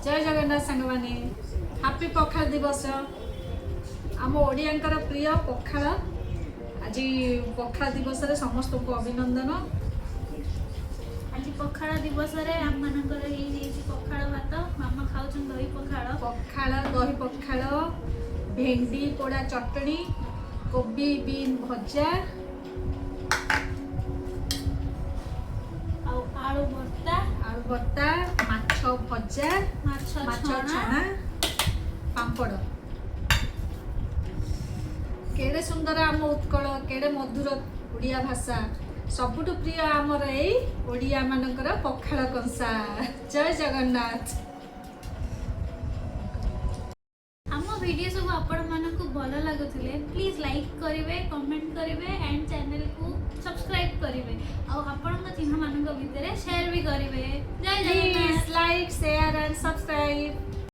जय जगन्नाथ सांग माने हैप्पी पखाल दिवस आम ओडियांकर प्रिय पखाल आज पखाल दिवस रे समस्त को अभिनंदन। आज पखाल दिवस रे आम मानकर पखाल भात मामा खाउछन दही पखाल दही पखाल भेंडी पोड़ा चटनी कोबी बीन भजा आलू भर्ता माछ भजा माछ छणा पांपड़ केड़े सुंदर आम उत्कल केड़े मधुर ओडिया भाषा सबुठु प्रिय आमर एई ओडिया मानकर पखाल कंसा। जय जगन्नाथ। आम वीडियो सब आपण मानकु भल लागुथिले प्लीज लाइक करिवे कमेंट करिवे एंड चैनल को सब्सक्राइब करिवे और आपण चिन्ह मानक भितर शेयर भी करिवे। जय Jagannath. Please like, share and subscribe.